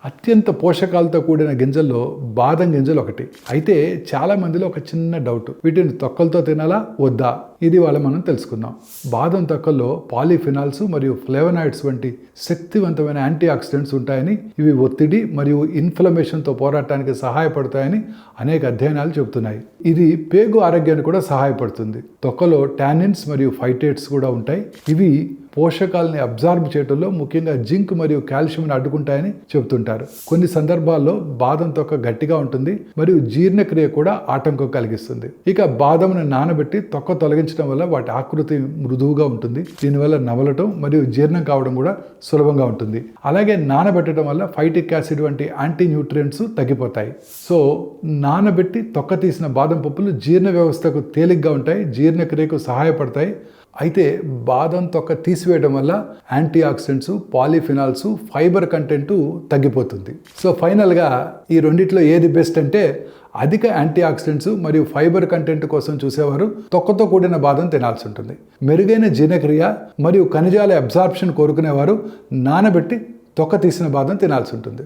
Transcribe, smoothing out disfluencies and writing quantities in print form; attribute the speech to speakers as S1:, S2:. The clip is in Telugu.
S1: అత్యంత పోషకాలతో కూడిన గింజల్లో బాదం గింజలు ఒకటి. అయితే చాలా మందిలో ఒక చిన్న డౌట్, వీటిని తొక్కలతో తినాలా వద్దా? ఇది వాళ్ళ మనం తెలుసుకుందాం. బాదం తొక్కల్లో పాలిఫినాల్స్ మరియు ఫ్లేవనాయిడ్స్ వంటి శక్తివంతమైన యాంటీ ఆక్సిడెంట్స్ ఉంటాయని, ఇవి ఒత్తిడి మరియు ఇన్ఫ్లమేషన్తో పోరాటానికి సహాయపడతాయని అనేక అధ్యయనాలు చెబుతున్నాయి. ఇది పేగు ఆరోగ్యానికి కూడా సహాయపడుతుంది. తొక్కలో టానిన్స్ మరియు ఫైటేట్స్ కూడా ఉంటాయి. ఇవి పోషకాలని అబ్జార్బ్ చేయడంలో ముఖ్యంగా జింక్ మరియు కాల్షియంని అడ్డుకుంటాయని చెబుతుంటారు. కొన్ని సందర్భాల్లో బాదం తొక్క గట్టిగా ఉంటుంది మరియు జీర్ణక్రియ కూడా ఆటంకం కలిగిస్తుంది. ఇక బాదంను నానబెట్టి తొక్క తొలగించడం వల్ల వాటి ఆకృతి మృదువుగా ఉంటుంది. దీనివల్ల నమలటం మరియు జీర్ణం కావడం కూడా సులభంగా ఉంటుంది. అలాగే నానబెట్టడం వల్ల ఫైటిక్ యాసిడ్ వంటి యాంటీ న్యూట్రియంట్స్ తగ్గిపోతాయి. సో నానబెట్టి తొక్క తీసిన బాదం పప్పులు జీర్ణ వ్యవస్థకు తేలిగ్గా ఉంటాయి, జీర్ణక్రియకు సహాయపడతాయి. అయితే బాదం తొక్క తీసివేయడం వల్ల antioxidants, polyphenols, fibre content తగ్గిపోతుంది. సో ఫైనల్గా ఈ రెండిట్లో ఏది బెస్ట్ అంటే, అధిక యాంటీ ఆక్సిడెంట్స్ మరియు ఫైబర్ కంటెంట్ కోసం చూసేవారు తొక్కతో కూడిన బాదం తినాల్సి ఉంటుంది. మెరుగైన జీర్ణక్రియ మరియు ఖనిజాల అబ్జార్ప్షన్ కోరుకునేవారు నానబెట్టి తొక్క తీసిన బాదం తినాల్సి ఉంటుంది.